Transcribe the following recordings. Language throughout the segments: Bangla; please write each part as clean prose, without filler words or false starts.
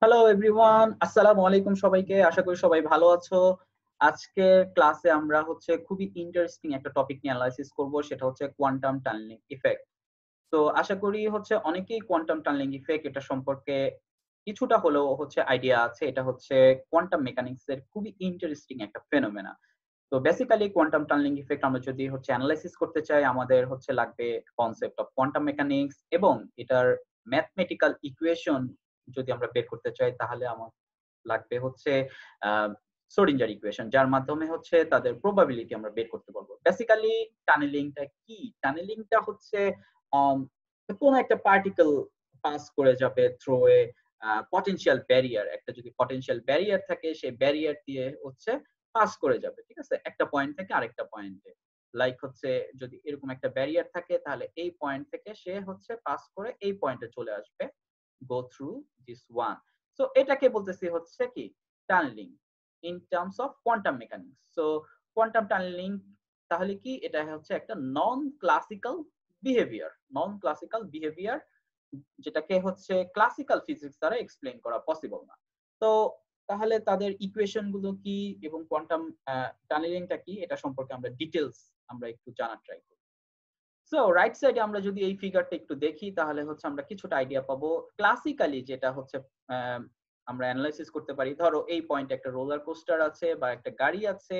হ্যালো এভরিওয়ান, আসসালামু আলাইকুম সবাইকে। আশা করি সবাই ভালো আছো। আজকের ক্লাসে আমরা খুবই ইন্টারেস্টিং একটা টপিক নিয়ে অ্যানালাইসিস করব, সেটা হচ্ছে কোয়ান্টাম টানেলিং ইফেক্ট। তো আশা করি অনেকেই কোয়ান্টাম টানেলিং ইফেক্ট এটা সম্পর্কে কিছুটা হলেও আইডিয়া আছে। এটা কোয়ান্টাম মেকানিক্স এর খুবই ইন্টারেস্টিং একটা ফেনোমেনা। তো বেসিক্যালি কোয়ান্টাম টানেলিং ইফেক্ট আমরা যদি অ্যানালাইসিস করতে চাই, আমাদের লাগবে কনসেপ্ট অফ কোয়ান্টাম মেকানিক্স এবং এটার ম্যাথমেটিক্যাল ইকুয়েশন যদি আমরা বের করতে চাই, তাহলে আমার লাগবে আ শ্রোডিঞ্জার ইকুয়েশন, যার মাধ্যমে তাদের প্রবাবিলিটি আমরা বের করতে পারবো। বেসিক্যালি টানেলিংটা কি? টানেলিংটা আম কোন একটা পার্টিকেল পাস করে যাবে থ্রু এ পটেনশিয়াল ব্যারিয়ার। একটা যদি পটেনশিয়াল ব্যারিয়ার থাকে, সেই ব্যারিয়ার দিয়ে পাস করে যাবে। ঠিক আছে? একটা পয়েন্ট থেকে আরেকটা পয়েন্টে। লাইক যদি এরকম একটা ব্যারিয়ার থাকে, তাহলে এই পয়েন্ট থেকে সে পাস করে এই পয়েন্টে চলে আসবে। Go through this one. So এটাকে বলতেছি কি? Tunnelling in terms of quantum mechanics. So quantum tunnelling তাহলে কি? এটা একটা non classical behaviour. Non classical behaviour যেটাকে ক্লাসিক্যাল ফিজিক্স দ্বারা এক্সপ্লেইন করা পসিবল না। তো তাহলে তাদের ইকুয়েশন গুলো কি এবং কোয়ান্টাম টানেলিংটা কি, এটা সম্পর্কে আমরা ডিটেইলস একটু জানার ট্রাই করি। সো রাইট সাইডে আমরা যদি এই ফিগারটা একটু দেখি, তাহলে আমরা কিছুটা আইডিয়া পাবো। ক্লাসিক্যালি যেটা আমরা অ্যানালাইসিস করতে পারি, ধরো এই পয়েন্টে একটা রোলার কোস্টার আছে বা একটা গাড়ি আছে।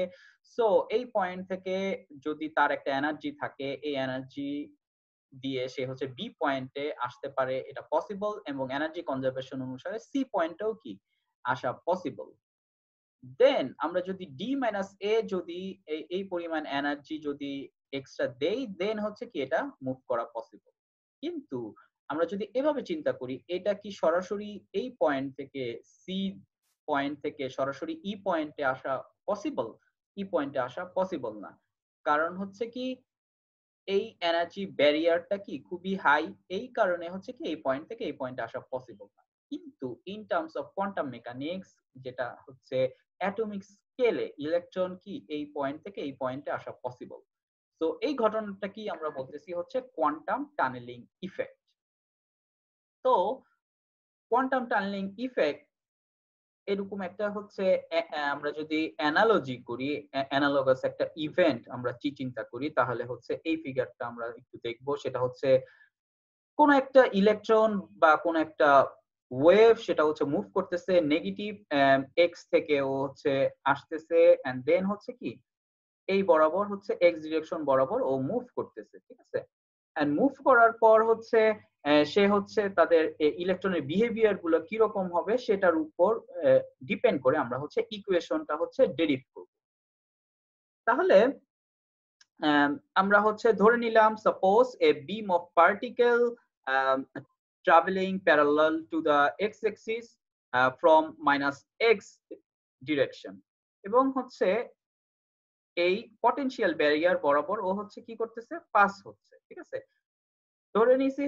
সো এই পয়েন্ট থেকে যদি তার একটা এনার্জি থাকে, এই এনার্জি দিয়ে সে বি পয়েন্টে আসতে পারে, এটা পসিবল, এবং এনার্জি কনজারভেশন অনুসারে সি পয়েন্টেও কি আসা পসিবল। দেন আমরা যদি ডি মাইনাস এ যদি এই পরিমাণ এনার্জি যদি এক্সট্রা দেই, দেন কি এটা মুভ করা পসিবল। কিন্তু আমরা যদি এভাবে চিন্তা করি, এটা কি সরাসরি এই পয়েন্ট থেকে সি পয়েন্ট থেকে সরাসরি ই পয়েন্টে আসা পসিবল? ই পয়েন্টে আসা পসিবল না। কারণ কি, এই এনার্জি ব্যারিয়ারটা কি খুবই হাই। এই কারণে কি এই পয়েন্ট থেকে এই পয়েন্টে আসা পসিবল না। কিন্তু in terms of quantum mechanics, যেটা অ্যাটমিক স্কেলে ইলেকট্রন কি এই পয়েন্ট থেকে এই পয়েন্টে আসা পসিবল। তো এই ঘটনাটা কি আমরা বলতেছি কোয়ান্টাম টানেলিং ইফেক্ট। তো কোয়ান্টাম টানেলিং ইফেক্ট এরকম একটা আমরা যদি অ্যানালজি করি, অ্যানালগাস একটা ইভেন্ট আমরা চিন্তা করি, তাহলে এই ফিগারটা আমরা একটু দেখব। সেটা কোন একটা ইলেকট্রন বা কোন একটা ওয়েভ, সেটা মুভ করতেছে নেগেটিভ এক্স থেকে, ও আসতেছে, এন্ড দেন কি এই বরাবর এক্স ডিরেকশন বরাবর ও মুভ করতেছে। ঠিক আছে? এন্ড মুভ করার পর সে তাদের ইলেকট্রনের বিহেভিয়ার গুলো কিরকম হবে সেটার উপর ডিপেন্ড করে আমরা ইকুয়েশনটা ডেরিভ করব। তাহলে আমরা ধরে নিলাম, suppose A beam of particle travelling parallel to the x Axis from minus x direction, এবং এই পটেনশিয়াল ব্যারিয়ার বরাবর ও কি করতেছে, পাস হচ্ছে। ঠিক আছে? ধরে নিছি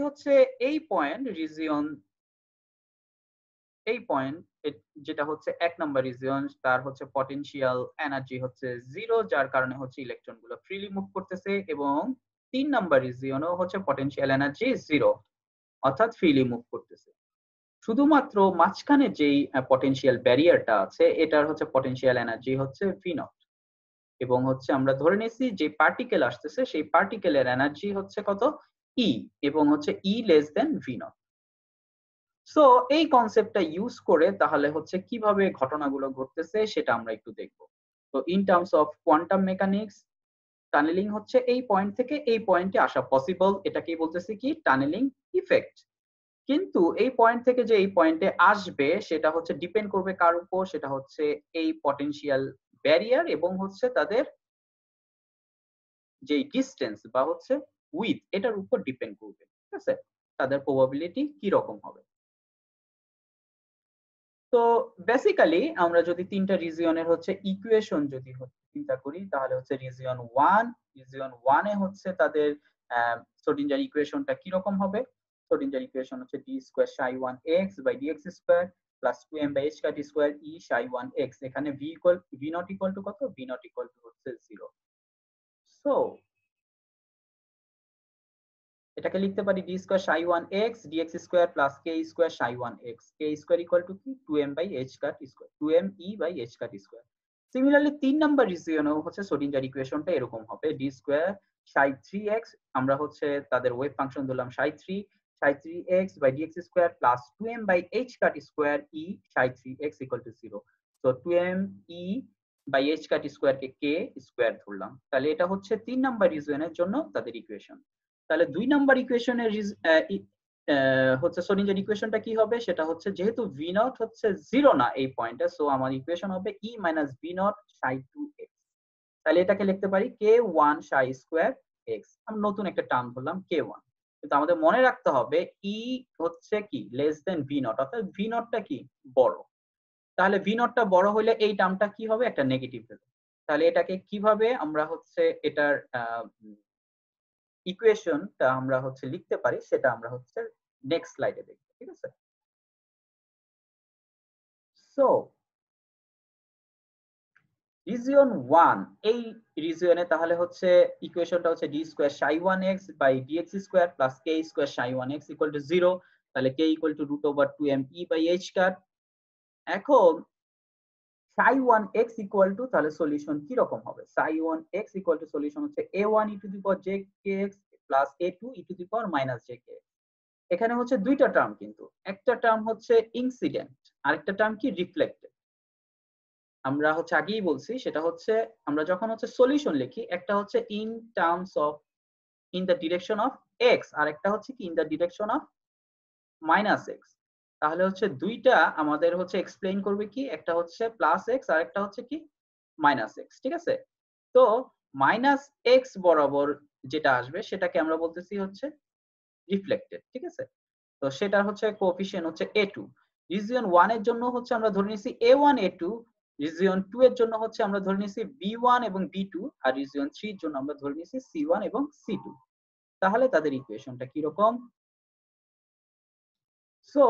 এই পয়েন্ট রিজিয়ন, এই পয়েন্ট যেটা এক নাম্বার রিজিয়ন, তার পটেনশিয়াল এনার্জি 0, যার কারণে ইলেকট্রন গুলো ফ্রিলি মুভ করতেছে, এবং 3 নাম্বার রিজিয়নও পটেনশিয়াল এনার্জি 0, অর্থাৎ ফ্রিলি মুভ করতেছে। শুধুমাত্র মাঝখানে যেই পটেনশিয়াল ব্যারিয়ারটা আছে, এটার পটেনশিয়াল এনার্জি ভি নট, এবং আমরা ধরে নিয়েছি যে পার্টিকেল আসতেছে সেই পার্টিকেলের এনার্জি কত, ই, এবং E less than V naught. So এই কনসেপ্টটা ইউজ করে তাহলে কিভাবে ঘটনাগুলো ঘটতেছে সেটা আমরা একটু দেখব। তো in terms of quantum mechanics, tunnelling এই পয়েন্ট থেকে এই পয়েন্টে আসা পসিবল, এটাকেই বলতেছি কি টানেলিং ইফেক্ট। কিন্তু এই পয়েন্ট থেকে যে এই পয়েন্টে আসবে, সেটা ডিপেন্ড করবে কার উপর, সেটা এই পটেনশিয়াল ব্যারিয়ার এবং তাদের যে ডিসটেন্স বা উইথ, এটার উপর ডিপেন্ড করবে। ঠিক আছে? তাদের প্রবাবিলিটি কি রকম হবে। তো বেসিক্যালি আমরা যদি তিনটা রিজিয়নের ইকুয়েশন যদি চিন্তা করি, তাহলে রিজিয়ন 1, রিজিয়ন 1 এ তাদের শ্রোডিঞ্জার ইকুয়েশনটা কি রকম হবে? Schrodinger equation d square psi 1x by dx square plus 2m by h cut square e psi 1x। এখানে v নট ইকুয়াল টু কত? v naught equal to 0। So এটাকে লিখতে পারি d square psi 1 x dx square plus k square psi 1 x, k square equal to কি 2m by h cut square, 2m e by h cut square. Similarly 3 number রিজিয়নেও হচ্ছে শ্রোডিঞ্জার ইকুয়েশনটা এরকম হবে, d স্কয়ার psi 3x, আমরা হচ্ছে তাদের ওয়েভ ফাংশন দিলাম psi 3x by dx square plus 2m by h cut square e psi 3x equal to 0। So 2m e by h cut square কে k স্কয়ার ধরলাম। তাহলে এটা হচ্ছে 3 নাম্বার রিজিয়নের জন্য তাদের ইকুয়েশন। তাহলে 2 নাম্বার ইকুয়েশনের হচ্ছে শ্রোডিঞ্জার ইকুয়েশনটা কি হবে, সেটা হচ্ছে যেহেতু v নট হচ্ছে 0 না এই পয়েন্টে, সো আমার ইকুয়েশন হবে e minus v not psi 2x। তাহলে এটাকে লিখতে পারি k1 psi স্কয়ার x। আমরা নতুন একটা টার্ম ধরলাম k1, কিন্তু আমাদের মনে রাখতে হবে e হচ্ছে কি লেস দেন v নট, অর্থাৎ v নটটা কি বড়। তাহলে v নটটা বড় হলে এই টার্মটা কি হবে, একটা নেগেটিভ হবে। তাহলে এটাকে কিভাবে আমরা হচ্ছে এটার ইকুয়েশনটা আমরা হচ্ছে লিখতে পারি, সেটা আমরা হচ্ছে নেক্সট স্লাইডে দেখব, ঠিক আছে। সো রিজিয়ন 1, এই রিজিয়নে তাহলে হচ্ছে ইকুয়েশনটা হচ্ছে d square psi 1x by dx square plus k square psi 1x equal to 0। তাহলে k equal to √2m e by h cut. এখন psi 1x ইকুয়াল টু, তাহলে সলিউশন কি রকম হবে, psi 1x equal two solution হচ্ছে a1 e to the power jkx plus a2 e to the power minus jkx। এখানে হচ্ছে দুইটা টার্ম, কিন্তু একটা টার্ম হচ্ছে ইনসিডেন্ট, আরেকটা টার্ম কি রিফ্লেক্টেড। আমরা হচ্ছে আগেই বলছি, সেটা হচ্ছে আমরা যখন হচ্ছে সলিউশন লিখি, একটা হচ্ছে in terms of in the direction of x, আর একটা হচ্ছে কি in the direction of minus x. তাহলে হচ্ছে দুইটা আমাদের হচ্ছে এক্সপ্লেইন করবে কি, একটা হচ্ছে প্লাস এক্স আর একটা হচ্ছে কি মাইনাস এক্স, ঠিক আছে। তো মাইনাস এক্স বরাবর যেটা আসবে সেটাকে আমরা বলতেছি হচ্ছে রিফ্লেক্টেড, ঠিক আছে। তো সেটা হচ্ছে কোএফিশিয়েন্ট হচ্ছে a2। রিজিয়ন 1 এর জন্য হচ্ছে আমরা ধরে নিছি a1 a2, রিজিয়ন 2 এর জন্য হচ্ছে আমরা ধরে নিছি b1 এবং b2, আর রিজিয়ন 3 এর জন্য আমরা ধরে নিছি c1 এবং c2। তাহলে তাদের ইকুয়েশনটা কি রকম, সো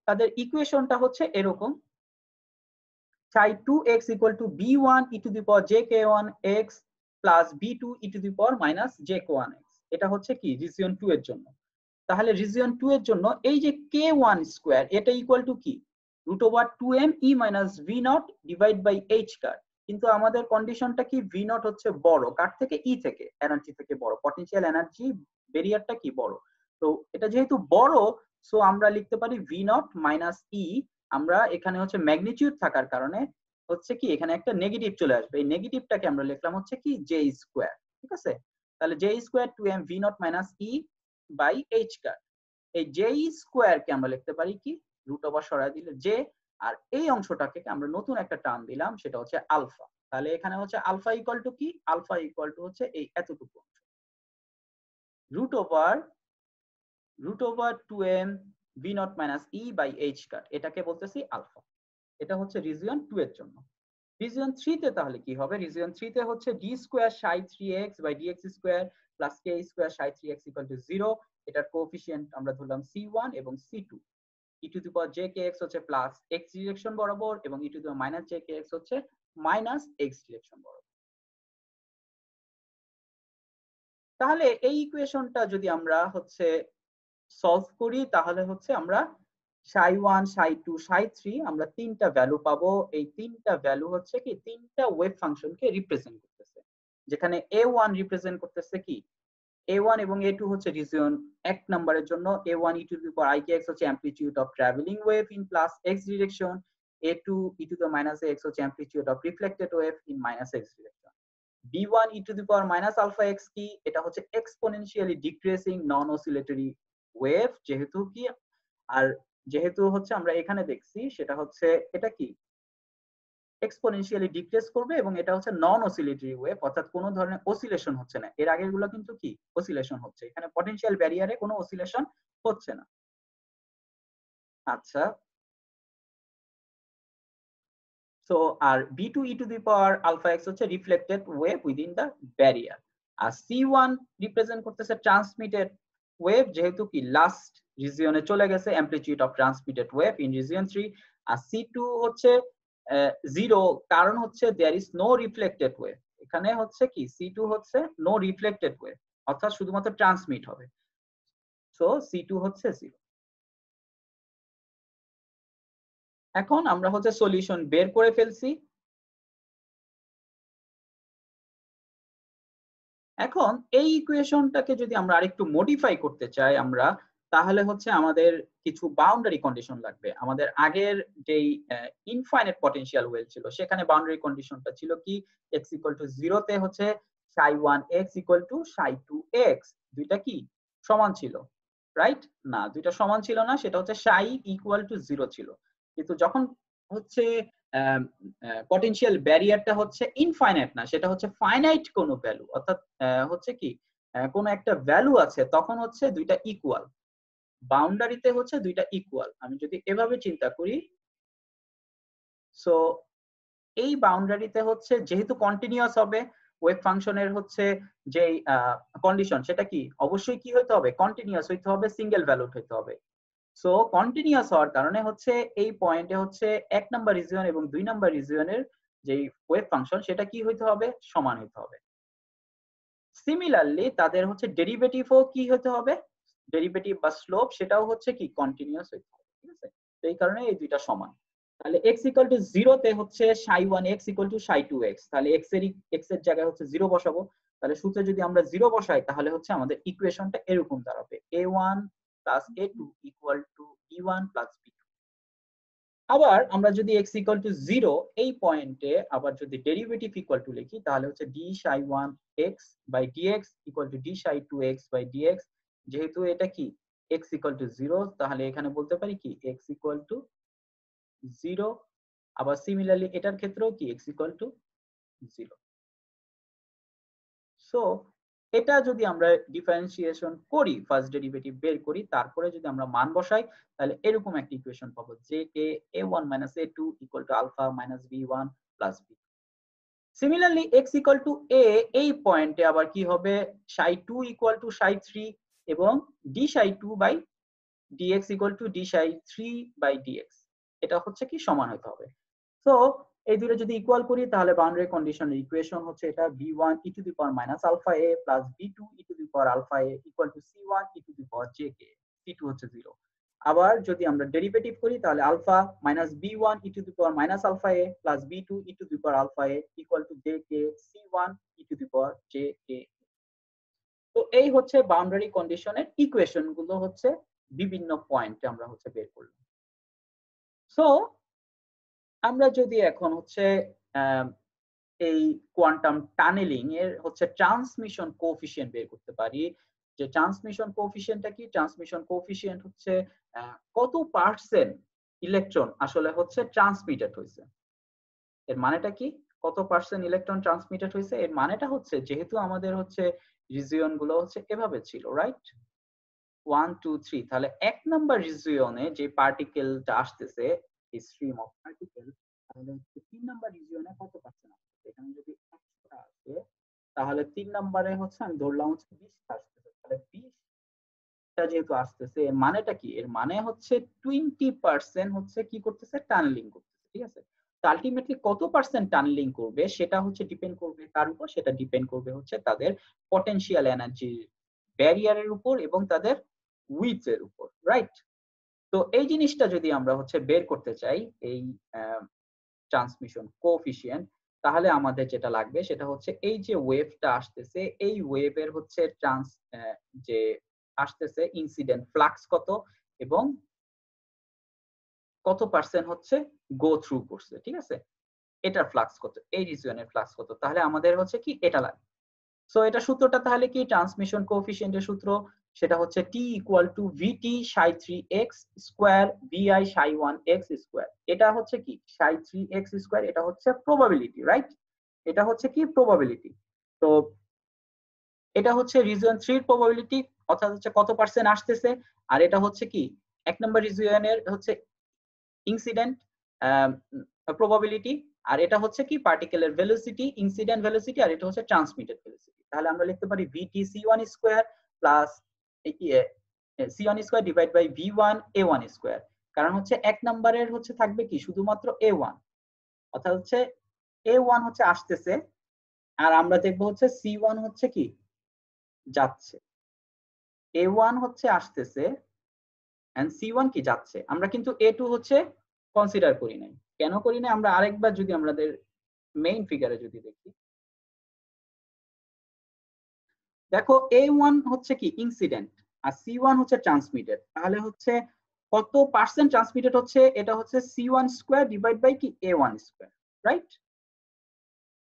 তাদের ইকুয়েশনটা হচ্ছে এরকম, psi 2x equal to b1 e to the power jk1 x plus b2 e to the power minus jk1 x। এটা হচ্ছে কি রিজিয়ন 2 এর জন্য। তাহলে রিজিয়ন 2 এর জন্য এই যে k1 স্কয়ার, এটা ইকুয়াল টু কি √2m e minus v naught divide by h cut. কিন্তু আমাদের কন্ডিশনটা কি, v naught হচ্ছে বড় কার থেকে, e থেকে, এনার্জি থেকে বড়, পটেনশিয়াল এনার্জি বেরিয়ারটা কি বড়। তো এটা যেহেতু বড়, সো আমরা লিখতে পারি v naught মাইনাস e। আমরা এখানে হচ্ছে ম্যাগনিটিউড থাকার কারণে হচ্ছে কি এখানে একটা নেগেটিভ চলে আসবে, এই নেগেটিভটাকে আমরা লিখলাম হচ্ছে কি j স্কয়ার, ঠিক আছে। তাহলে j square 2m v naught minus e by h cut. এই j স্কয়ার কে আমরা লিখতে পারি কি রুট ওভার সরায় দিলে j, আর এই অংশটাকে আমরা নতুন একটা টার্ম দিলাম, সেটা হচ্ছে আলফা। তাহলে এখানে হচ্ছে আলফা ইকুয়াল টু কি, আলফা ইকুয়াল টু হচ্ছে এই এতটুকু অংশ, root over 2m v naught minus e by h cut, এটাকে বলতেছি আলফা। এটা হচ্ছে রিজিয়ন 2 এর জন্য। রিজিয়ন 3 তে তাহলে কি হবে, রিজিয়ন 3 তে হচ্ছে d square psi 3x by dx square plus k square psi 3x equal to 0। এটার কোএফিশিয়েন্ট আমরা ধরলাম c1 এবং c2। e to the power jkx হচ্ছে প্লাস x ডিরেকশন বরাবর এবং e to the power minus jkx হচ্ছে মাইনাস x ডিরেকশন বরাবর। তাহলে এই ইকুয়েশনটা যদি আমরা হচ্ছে সলভ করি, তাহলে হচ্ছে আমরা psi 1 psi 2 psi 3 আমরা তিনটা ভ্যালু পাবো। এই তিনটা ভ্যালু হচ্ছে কি তিনটা ওয়েভ ফাংশনকে রিপ্রেজেন্ট করতেছে, যেখানে a1 রিপ্রেজেন্ট করতেছে কি a1 এবং a2 হচ্ছে রিজিয়ন 1 নম্বরের জন্য, a1 e to the power ikx হচ্ছে amplitude of traveling wave in plus x direction, a2 e to the minus x হচ্ছে amplitude of reflected wave in minus x direction, b1 e to the power minus alpha x কি, এটা হচ্ছে exponentially decreasing non oscillatory wave, যেহেতু কি আর যেহেতু হচ্ছে আমরা এখানে দেখছি সেটা হচ্ছে এটা কি এক্সপোনেনশিয়ালি ডিক্রিজ করবে এবং এটা হচ্ছে নন অসিলেটরি ওয়েভ, অর্থাৎ কোনো ধরনের অসিলেশন হচ্ছে না। এর আগের গুলো কিন্তু কি অসিলেশন হচ্ছে, এখানে পটেনশিয়াল ব্যারিয়ারে কোনো অসিলেশন হচ্ছে না। আচ্ছা, সো আর b2 e to the power alpha x হচ্ছে reflected wave within the barrier, আর c1 রিপ্রেজেন্ট করতেছে ট্রান্সমিটেড ওয়েভ, যেহেতু কি লাস্ট রিজিয়নে চলে গেছে amplitude of transmitted wave in region 3, আর c2 হচ্ছে 0, কারণ হচ্ছে there is no reflected wave. এখানে হচ্ছে কি c2 হচ্ছে নো রিফ্লেক্টেড ওয়েভ, অর্থাৎ শুধুমাত্র ট্রান্সমিট হবে। সো C2 হচ্ছে 0। এখন আমরা হচ্ছে সলিউশন বের করে ফেলছি। এখন এই ইকুয়েশনটাকে যদি আমরা আরেকটু মডিফাই করতে চাই আমরা, তাহলে হচ্ছে আমাদের কিছু বাউন্ডারি কন্ডিশন লাগবে। আমাদের আগের যেই ইনফাইনাইট পটেনশিয়াল ওয়েল ছিল সেখানে বাউন্ডারি কন্ডিশনটা ছিল কি, x = 0 তে হচ্ছে ψ1x = ψ2x, দুইটা কি সমান ছিল, রাইট? না, দুইটা সমান ছিল না, সেটা হচ্ছে ψ = 0 ছিল। কিন্তু যখন হচ্ছে পটেনশিয়াল ব্যারিয়ারটা হচ্ছে ইনফাইনাইট না, সেটা হচ্ছে ফাইনাইট কোনো ভ্যালু, অর্থাৎ হচ্ছে কি কোন একটা ভ্যালু আছে, তখন হচ্ছে দুইটা ইকুয়াল, বাউন্ডারিতে হচ্ছে দুইটা ইকুয়াল। আমি যদি এভাবে চিন্তা করি, সো এই বাউন্ডারিতে হচ্ছে যেহেতু কন্টিনিউয়াস হবে, ওয়েভ ফাংশনের হচ্ছে যে কন্ডিশন সেটা কি অবশ্যই কি হইতে হবে, কন্টিনিউয়াস হইতে হবে, সিঙ্গেল ভ্যালুড হইতে হবে। সো কন্টিনিউয়াস হওয়ার কারণে হচ্ছে এই পয়েন্টে হচ্ছে 1 নাম্বার রিজিয়ন এবং 2 নাম্বার রিজিয়নের যে ওয়েভ ফাংশন সেটা কি হইতে হবে, সমান হইতে হবে। সিমিলারলি তাদের হচ্ছে ডেরিভেটিভও কি হতে হবে, ডেরিভেটিভ বা স্লোপ সেটাও হচ্ছে কি কন্টিনিউয়াস হইতে হবে, ঠিক আছে? তো এই কারণে এই দুইটা সমান। তাহলে x = 0 তে হচ্ছে ψ1x = ψ2x, তাহলে x এর জায়গায় হচ্ছে 0 বসাবো। তাহলে সূত্রে যদি আমরা 0 বসাই তাহলে হচ্ছে আমাদের ইকুয়েশনটা এরকম দাঁড়াবে, a1 + a2 = b1 + b2। আবার আমরা যদি x = 0 এই পয়েন্টে আবার যদি ডেরিভেটিভ ইকুয়াল টু লিখি, তাহলে হচ্ছে d ψ1x dx = d ψ2x dx। যেহেতু এটা কি x = 0, তাহলে এখানে বলতে পারি কি x = 0। আবার সিমিলারলি এটার ক্ষেত্রেও কি x = 0। সো এটা যদি আমরা ডিফারেন্সিয়েশন করি, ফার্স্ট ডেরিভেটিভ বের করি, তারপরে যদি আমরা মান বসাই, তাহলে এরকম একটা ইকুয়েশন পাবো, যে a1 - a2 = alpha - b1 + b। Similarly x = a, এই পয়েন্টে আবার কি হবে, ψ2 = ψ3 এবং d ψ2 dx = d ψ3 dx, এটা হচ্ছে কি সমান হতে হবে। সো এই দুটো যদি ইকুয়াল করি, তাহলে বাউন্ডারি কন্ডিশনের ইকুয়েশন হচ্ছে এটা b1 e to the power minus alpha a plus b2 e to the power alpha a equal to c1 e to the power jk, c2 হচ্ছে 0। আবার যদি আমরা ডেরিভেটিভ করি, তাহলে alpha minus b1 e to the power minus alpha a plus b2 e to the power alpha a equal to jk c1 e to the power jk। তো এই হচ্ছে বাউন্ডারি কন্ডিশনের ইকুয়েশন গুলো হচ্ছে বিভিন্ন পয়েন্টে আমরা হচ্ছে বের করলাম। সো আমরা যদি এখন হচ্ছে এই কোয়ান্টাম টানেলিং এর হচ্ছে ট্রান্সমিশন কোএফিসিয়েন্ট বের করতে পারি, যে ট্রান্সমিশন কোএফিসিয়েন্টটা কি, ট্রান্সমিশন কোএফিসিয়েন্ট হচ্ছে কত পার্সেন্ট ইলেকট্রন আসলে হচ্ছে ট্রান্সমিটেড হয়েছে। এর মানেটা কি, কত পার্সেন্ট ইলেকট্রন ট্রান্সমিটেড হয়েছে, এর মানেটা হচ্ছে যেহেতু আমাদের হচ্ছে রিজিয়ন গুলো হচ্ছে এভাবে ছিল, রাইট, 1 2 3, তাহলে 1 নাম্বার রিজিয়নে যে পার্টিকেলটা আসতেছে, এই স্ট্রিম অফ পার্টিকেল, তাহলে 3 নাম্বার রিজিয়নে কত পার্সেন্ট আসছে, এখানে যদি 100টা আসে, তাহলে 3 নাম্বারে হচ্ছে আমি ধরলাম হচ্ছে 20টা আসতেছে, তাহলে 20টা যেহেতু আসতেছে, এর মানেটা কি, এর মানে হচ্ছে 20% হচ্ছে কি করতেছে, টানেলিং করতেছে, ঠিক আছে? তো আলটিমেটলি কত পার্সেন্ট টানেলিং করবে সেটা হচ্ছে ডিপেন্ড করবে কার উপর, সেটা ডিপেন্ড করবে হচ্ছে তাদের পটেনশিয়াল এনার্জি ব্যারিয়ারের উপর এবং তাদের উইডথ এর উপর, রাইট? তো এই জিনিসটা যদি আমরা হচ্ছে বের করতে চাই, এই ট্রান্সমিশন কোএফিসিয়েন্ট, তাহলে আমাদের যেটা লাগবে সেটা হচ্ছে এই যে ওয়েভটা আসতেছে, এই ওয়েভের হচ্ছে যে আসতেছে ইনসিডেন্ট ফ্লাক্স কত এবং কত পার্সেন্ট হচ্ছে গো থ্রু করছে, ঠিক আছে? এটার ফ্লাক্স কত, এই রিজিয়নের ফ্লাক্স কত, তাহলে আমাদের হচ্ছে কি এটা লাগবে। সো এটা সূত্রটা তাহলে কি, ট্রান্সমিশন কোএফিসিয়েন্টের সূত্র সেটা হচ্ছে t = vt ψ3x square vi ψ1x square. এটা হচ্ছে কি ψ3x স্কয়ার, এটা হচ্ছে প্রবাবিলিটি, রাইট? এটা হচ্ছে কি প্রবাবিলিটি। তো এটা হচ্ছে রিজিয়ন 3 এর প্রবাবিলিটি, অর্থাৎ হচ্ছে কত পার্সেন্ট আসতেছে, আর এটা হচ্ছে কি এক নম্বর রিজিয়নের হচ্ছে ইনসিডেন্ট প্রবাবিলিটি, আর এটা হচ্ছে কি পার্টিকেলের ভেলোসিটি, ইনসিডেন্ট ভেলোসিটি, আর এটা হচ্ছে ট্রান্সমিটেড ভেলোসিটি। তাহলে আমরা লিখতে পারি vt c1 square plus c1 square divide by v1 a1 square. কারণ হচ্ছে এক নম্বরের হচ্ছে থাকবে কি শুধুমাত্র a1, অর্থাৎ হচ্ছে a1 হচ্ছে আসতেছে, আর আমরা দেখবো হচ্ছে c1 হচ্ছে কি যাচ্ছে। A1 হচ্ছে আসতেছে এন্ড C1 কি যাচ্ছে। আমরা কিন্তু A2 হচ্ছে কনসিডার করি নাই। কেন করি নাই? আমরা আরেকবার যদি আমাদের মেইন ফিগারে যদি দেখি, দেখো A1 হচ্ছে কি ইনসিডেন্ট আর C1 হচ্ছে ট্রান্সমিটেড। তাহলে হচ্ছে কত পার্সেন্ট ট্রান্সমিটেড হচ্ছে? এটা হচ্ছে C1 স্কয়ার ডিভাইড বাই কি A1 স্কয়ার, রাইট?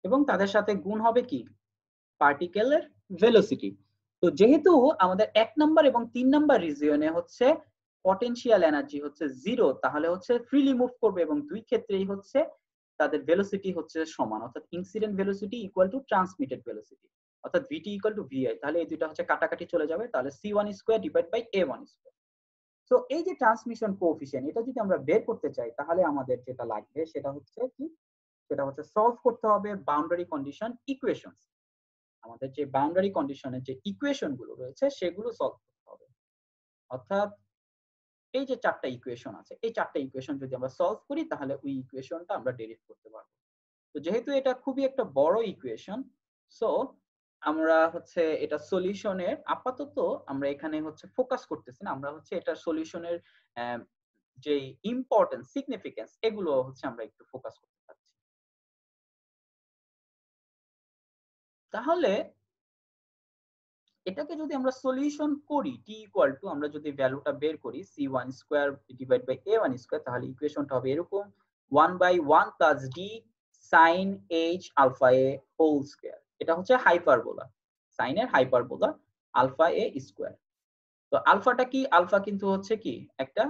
এবং তাদের সাথে গুণ হবে কি পার্টিকেলের ভেলোসিটি। তো যেহেতু আমাদের 1 নাম্বার এবং 3 নাম্বার রিজিয়নে হচ্ছে পটেনশিয়াল এনার্জি হচ্ছে 0, তাহলে হচ্ছে ফ্রিলি মুভ করবে এবং দুই ক্ষেত্রেই হচ্ছে তাদের ভেলোসিটি হচ্ছে সমান, অর্থাৎ incident velocity equal to transmitted velocity, অর্থাৎ vt ইকুয়াল টু vi। তাহলে এই দুইটা হচ্ছে কাটাকাটি চলে যাবে, তাহলে c1 square divide by a1 square. So এই যে ট্রান্সমিশন কোএফিশিয়েন্ট, এটা যদি আমরা বের করতে চাই তাহলে আমাদের যেটা লাগবে সেটা হচ্ছে কি, সেটা হচ্ছে সলভ করতে হবে বাউন্ডারি কন্ডিশন ইকুয়েশনস। আমাদের যে বাউন্ডারি কন্ডিশনের যে ইকুয়েশন গুলো রয়েছে সেগুলো সলভ করতে হবে। অর্থাৎ এই যে চারটা ইকুয়েশন আছে, এই চারটা ইকুয়েশন যদি আমরা সলভ করি তাহলে ওই ইকুয়েশনটা আমরা ডেরিভ করতে পারবো। তো যেহেতু এটা খুবই একটা বড় ইকুয়েশন, সো আমরা হচ্ছে এটা সলিউশনের আপাতত আমরা এখানে হচ্ছে ফোকাস করতেছি না, আমরা হচ্ছে এটা সলিউশনের যে ইম্পর্টেন্স সিগনিফিকেন্স এগুলো হচ্ছে আমরা একটু ফোকাস করতে পারছি। তাহলে এটাকে যদি আমরা সলিউশন করি t ইকুয়াল টু, আমরা যদি ভ্যালুটা বের করি c1 square divide by a1 square, তাহলে ইকুয়েশনটা হবে এরকম 1 বাই 1 প্লাস d sin h আলফা a হোল স্কয়ার। এটা হচ্ছে হাইপারবোলা, সাইনের হাইপারবোলা আলফা a স্কয়ার। তো আলফাটা কি? আলফা কিন্তু হচ্ছে কি একটা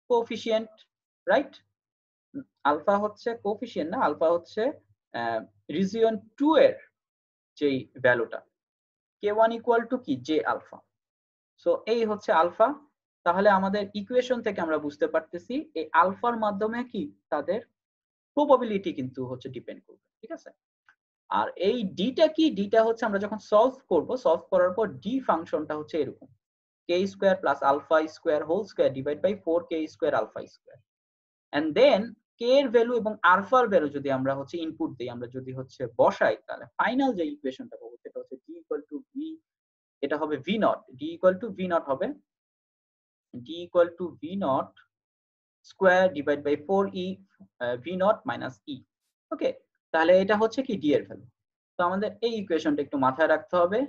কোএফিশিয়েন্ট, রাইট? আলফা হচ্ছে কোএফিশিয়েন্ট না, আলফা হচ্ছে রিজিয়ন 2 এর যেই ভ্যালুটা, k1 ইকুয়াল টু কি j আলফা। সো এই হচ্ছে আলফা। তাহলে আমাদের ইকুয়েশন থেকে আমরা বুঝতে পারতেছি এই আলফার মাধ্যমে কি তাদের প্রবাবিলিটি কিন্তু হচ্ছে ডিপেন্ড করবে, ঠিক আছে? আর এই ডিটা কি? ডিটা হচ্ছে আমরা যখন সলভ করব, সলভ করার পর ডি ফাংশনটা হচ্ছে এরকম k square plus alpha square whole square divide by 4k square alpha square. And then k এর ভ্যালু এবং আলফার ভ্যালু যদি আমরা হচ্ছে ইনপুট দেই, আমরা যদি হচ্ছে বসাই, তাহলে ফাইনাল যে ইকুয়েশনটা পাবো সেটা হচ্ছে d ইকুয়াল টু v, এটা হবে v not, d equal to v not হবে d equal to v naught square divided by 4e v naught minus e। ওকে, তাহলে এটা হচ্ছে কি d এর ভ্যালু। তো আমাদের এই ইকুয়েশনটা একটু মাথায় রাখতে হবে।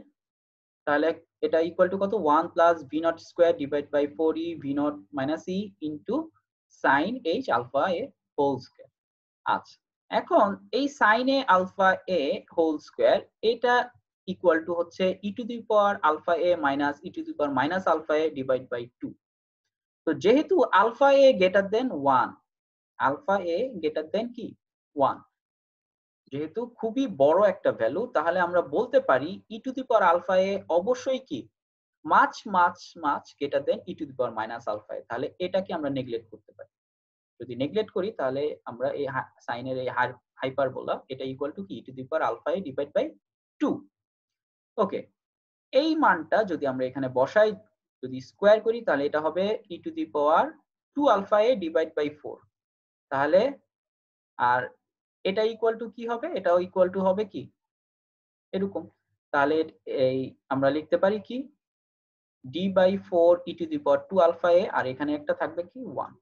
তাহলে এটা ইকুয়াল টু কত? 1 plus v naught square divided by 4e v naught minus e into sin h alpha a whole square। আচ্ছা, এখন এই sin a alpha a whole square এটা ইকুয়াল টু হচ্ছে e to the power alpha a minus e to the power minus alpha a divided by 2। তো যেহেতু আলফা এ গ্রেটার দেন 1, আলফা এ গ্রেটার দেন কি 1, যেহেতু খুবই বড় একটা ভ্যালু, তাহলে আমরা বলতে পারি ই to the power alpha a অবশ্যই কি much much much greater than e to the power minus alpha a. তাহলে এটাকে আমরা নেগলেক্ট করতে পারি। যদি নেগলেক্ট করি তাহলে আমরা এই সাইনের এই হাইপারবোলা এটা ইকুয়াল টু কি e to the power alpha a divide by 2। Okay, এই মানটা যদি আমরা এখানে বসাই, যদি স্কোয়ার করি তাহলে এটা হবে e to the power 2 alpha a divide by 4। তাহলে আর এটা ইকুয়াল টু কি হবে? এটাও ইকুয়াল টু হবে কি এরকম। তাহলে এই আমরা লিখতে পারি কি d by 4 e to the power 2 alpha a, আর এখানে একটা থাকবে কি 1।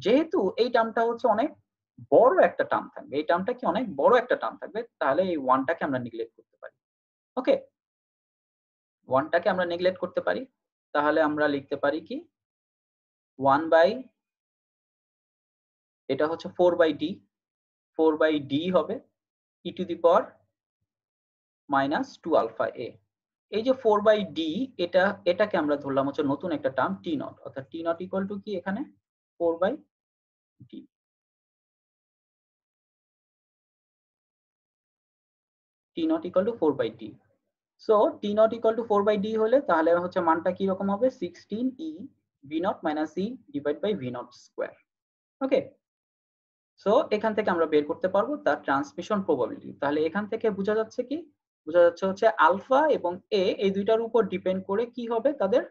যেহেতু এই টার্মটা হচ্ছে অনেক বড় একটা টার্ম থাকবে, এই টার্মটা কি অনেক বড় একটা টার্ম থাকবে, তাহলে এই 1টাকে আমরা নেগলেক্ট করতে পারি। ওকে, 1টাকে আমরা নেগলেক্ট করতে পারি। তাহলে আমরা লিখতে পারি কি 1 বাই, এটা হচ্ছে 4 বাই d, 4 বাই d হবে e to the power minus 2 alpha a. এই যে 4 বাই d, এটাকে আমরা ধরলাম হচ্ছে নতুন একটা টার্ম টি নট, অর্থাৎ টি নট ইকুয়াল টু কি এখানে 4 by d, T naught equal to 4 by d। So T naught equal to 4 by d হলে তাহলে হচ্ছে মানটা কি রকম হবে 16 e v naught minus e divide by v naught square. Okay, so এখান থেকে আমরা বের করতে পারবো তার ট্রান্সমিশন প্রবাবিলিটি। তাহলে এখান থেকে বোঝা যাচ্ছে কি, বোঝা যাচ্ছে হচ্ছে আলফা এবং এ এই দুইটার উপর ডিপেন্ড করে কি হবে তাদের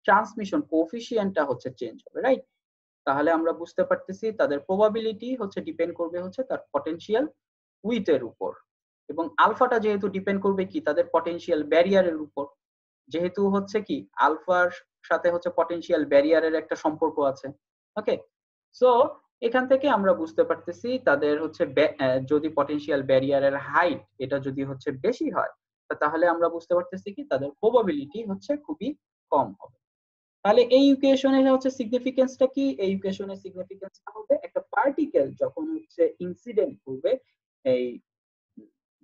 ট্রান্সমিশন কোএফিশিয়েন্টটা হচ্ছে চেঞ্জ হবে, রাইট? তাহলে আমরা বুঝতে পারতেছি তাদের প্রবাবিলিটি হচ্ছে ডিপেন্ড করবে হচ্ছে তার পটেনশিয়াল উইথ এর উপর, এবং আলফাটা যেহেতু ডিপেন্ড করবে কি তাদের পটেনশিয়াল ব্যারিয়ারের উপর, যেহেতু হচ্ছে কি আলফার সাথে হচ্ছে পটেনশিয়াল ব্যারিয়ারের একটা সম্পর্ক আছে। ওকে, সো এখান থেকে আমরা বুঝতে পারতেছি তাদের হচ্ছে যদি পটেনশিয়াল ব্যারিয়ারের হাইট এটা যদি হচ্ছে বেশি হয়, তাহলে আমরা বুঝতে পারতেছি কি তাদের প্রবাবিলিটি হচ্ছে খুবই কম হবে। তাহলে এই ইকুয়েশনের হচ্ছে সিগনিফিকেন্সটা কি? এই ইকুয়েশনের সিগনিফিকেন্সটা হবে একটা পার্টিকেল যখন হচ্ছে ইনসিডেন্ট করবে এই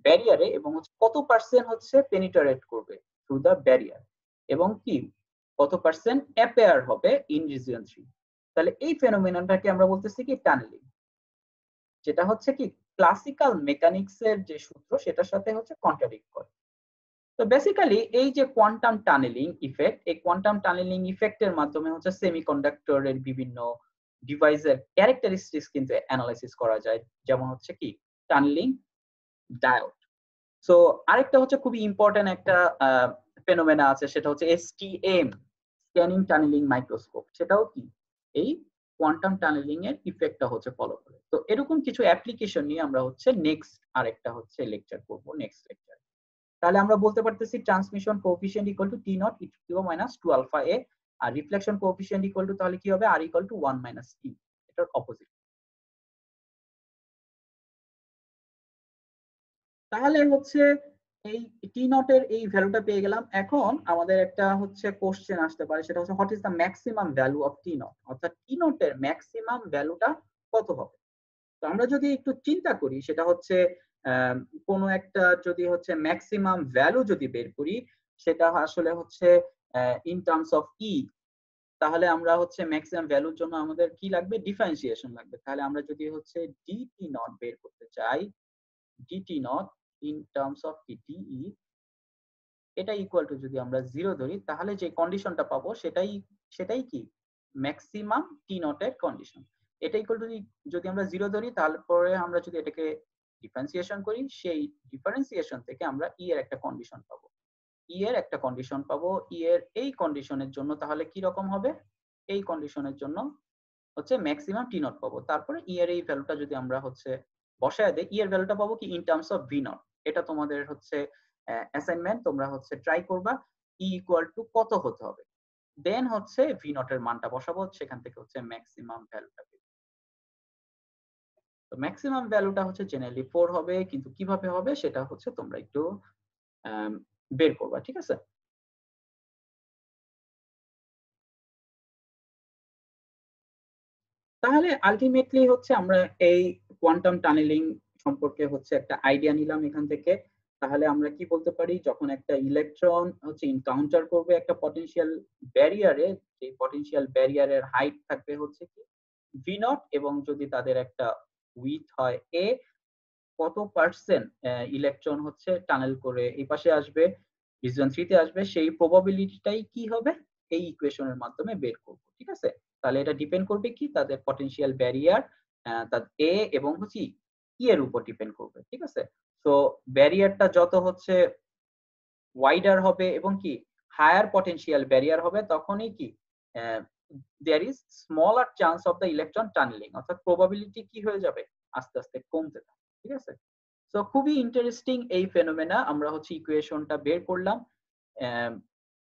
ব্যারিয়ারে এবং হচ্ছে কত পার্সেন্ট হচ্ছে পেনিট্রেট করবে থ্রু দা ব্যারিয়ার, এবং কি কত পার্সেন্ট অ্যাপেয়ার হবে ইন রিজিয়ন 3। তাহলে এই ফেনোমেননটাকে আমরা বলতেছি কি টানেলিং, যেটা হচ্ছে কি ক্লাসিক্যাল মেকানিক্স এর যে সূত্র সেটার সাথে হচ্ছে কন্ট্রাডিক্ট করে। তো বেসিক্যালি এই যে কোয়ান্টাম টানেলিং ইফেক্ট, এই কোয়ান্টাম টানেলিং ইফেক্টের মাধ্যমে হচ্ছে সেমিকন্ডাক্টরের বিভিন্ন ডিভাইসের ক্যারেক্টারিস্টিক্স কিন্তু অ্যানালাইসিস করা যায়, যেমন হচ্ছে কি টানেলিং ডায়োড। সো আরেকটা হচ্ছে খুবই ইম্পর্টেন্ট একটা ফেনোমেনা আছে, সেটা হচ্ছে এসটিএম, স্ক্যানিং টানেলিং মাইক্রোস্কোপ। সেটাও কি এই কোয়ান্টাম টানেলিং এর ইফেক্টটা হচ্ছে ফলো করে। তো এরকম কিছু অ্যাপ্লিকেশন নিয়ে আমরা হচ্ছে নেক্সট আরেকটা হচ্ছে লেকচার করব, নেক্সট লেকচার। তাহলে আমরা বলতে পারতেছি transmission coefficient equal to T naught e to the power minus 2 alpha a, আর রিফ্লেকশন কোএফিশিয়েন্ট ইকুয়াল টু তাহলে কি হবে R equal to 1 minus T, এটার অপোজিট। তাহলে হচ্ছে এই টি নট এর এই ভ্যালুটা পেয়ে গেলাম। এখন আমাদের একটা হচ্ছে কোশ্চেন আসতে পারে, সেটা হচ্ছে what is the maximum value of T not, অর্থাৎ টি নট এর ম্যাক্সিমাম ভ্যালুটা কত হবে। তো আমরা যদি একটু চিন্তা করি, সেটা হচ্ছে কোন একটা যদি হচ্ছে ম্যাক্সিমাম ভ্যালু যদি বের করি, সেটা আসলে হচ্ছে ইন টার্মস অফ ই, তাহলে আমরা হচ্ছে ম্যাক্সিমাম ভ্যালুর জন্য আমাদের কি লাগবে, ডিফারেন্সিয়েশন লাগবে। তাহলে আমরা যদি হচ্ছে ডিটি নট বের করতে চাই, dt naught in terms of te, এটা ইকুয়াল টু যদি আমরা 0 ধরি, তাহলে যে কন্ডিশনটা পাবো সেটাই সেটাই কি ম্যাক্সিমাম টি নট এর কন্ডিশন। এটা ইকুয়াল টু যদি আমরা 0 ধরি, তারপরে আমরা যদি এটাকে ডিফারেন্সিয়েশন করি, সেই ডিফারেন্সিয়েশন থেকে আমরা ই এর একটা কন্ডিশন পাবো, ই এর একটা কন্ডিশন পাবো। ই এর এই কন্ডিশনের জন্য তাহলে কি রকম হবে, এই কন্ডিশনের জন্য হচ্ছে ম্যাক্সিমাম টি নট পাবো। তারপরে ই এর এই ভ্যালুটা যদি আমরা হচ্ছে বসায় দেই, ই এর ভ্যালুটা পাবো কি in terms of V naught. এটা তোমাদের হচ্ছে অ্যাসাইনমেন্ট, তোমরা হচ্ছে ট্রাই করবা ই ইকুয়াল টু কত হতে হবে, দেন হচ্ছে ভি নট এর মানটা বসাবো, সেখান থেকে হচ্ছে ম্যাক্সিমাম ভ্যালুটা পেয়ে। তো ম্যাক্সিমাম ভ্যালুটা হচ্ছে জেনারেলি 4 হবে, কিন্তু কিভাবে হবে সেটা হচ্ছে তোমরা একটু বের করবা, ঠিক আছে। তাহলে আলটিমেটলি হচ্ছে আমরা এই কোয়ান্টাম টানেলিং সম্পর্কে হচ্ছে একটা আইডিয়া নিলাম এখান থেকে। তাহলে আমরা কি বলতে পারি, যখন একটা ইলেকট্রন হচ্ছে এনকাউন্টার করবে একটা পটেনশিয়াল ব্যারিয়ারে, সেই পটেনশিয়াল ব্যারিয়ারের হাইট থাকবে হচ্ছে কি ভি নট, এবং যদি তাদের একটা উইথ হয় এ, কত পার্সেন্ট ইলেকট্রন হচ্ছে টানেল করে এই পাশে আসবে, রিজিয়ন 3 তে আসবে, সেই প্রবাবিলিটিটাই কি হবে এই ইকুয়েশনের মাধ্যমে বের করব, ঠিক আছে। তাহলে এটা ডিপেন্ড করবে কি তাদের পটেনশিয়াল ব্যারিয়ার, তার এ এবং হচ্ছে ই এর উপর ডিপেন্ড করবে, ঠিক আছে। সো ব্যারিয়ারটা যত হচ্ছে ওয়াইডার হবে এবং কি হায়ার পটেনশিয়াল ব্যারিয়ার হবে, তখনই কি there is smaller chance of the electron tunneling, অর্থাৎ প্রবাবিলিটি কি হয়ে যাবে আস্তে আস্তে কমতে থাকে, ঠিক আছে। সো খুবই ইন্টারেস্টিং এই ফেনোমেনা। আমরা হচ্ছে ইকুয়েশনটা বের করলাম,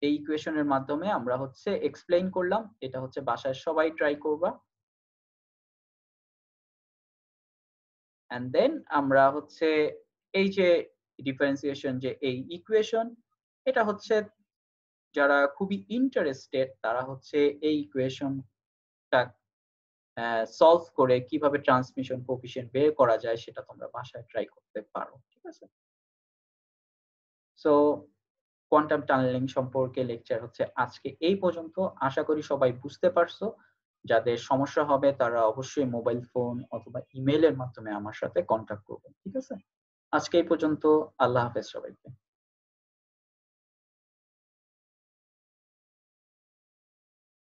এই ইকুয়েশনের মাধ্যমে আমরা হচ্ছে এক্সপ্লেইন করলাম। এটা হচ্ছে বাসায় সবাই ট্রাই করবা, এন্ড দেন আমরা হচ্ছে এই যে ডিফারেন্সিয়েশন যে এই ইকুয়েশন, এটা হচ্ছে যারা খুবই ইন্টারেস্টেড তারা হচ্ছে এই ইকুয়েশনটা সলভ করে কিভাবে ট্রান্সমিশন কোএফিশিয়েন্ট বের করা যায় সেটা তোমরা বাসায় ট্রাই করতে পারো, ঠিক আছে। সো কোয়ান্টাম টানেলিং সম্পর্কে লেকচার হচ্ছে আজকে এই পর্যন্ত। আশা করি সবাই বুঝতে পারছো। যাদের সমস্যা হবে তারা অবশ্যই মোবাইল ফোন অথবা ইমেইলের মাধ্যমে আমার সাথে কন্টাক্ট করবেন, ঠিক আছে। আজকে এই পর্যন্ত। আল্লাহ হাফেজ সবাই।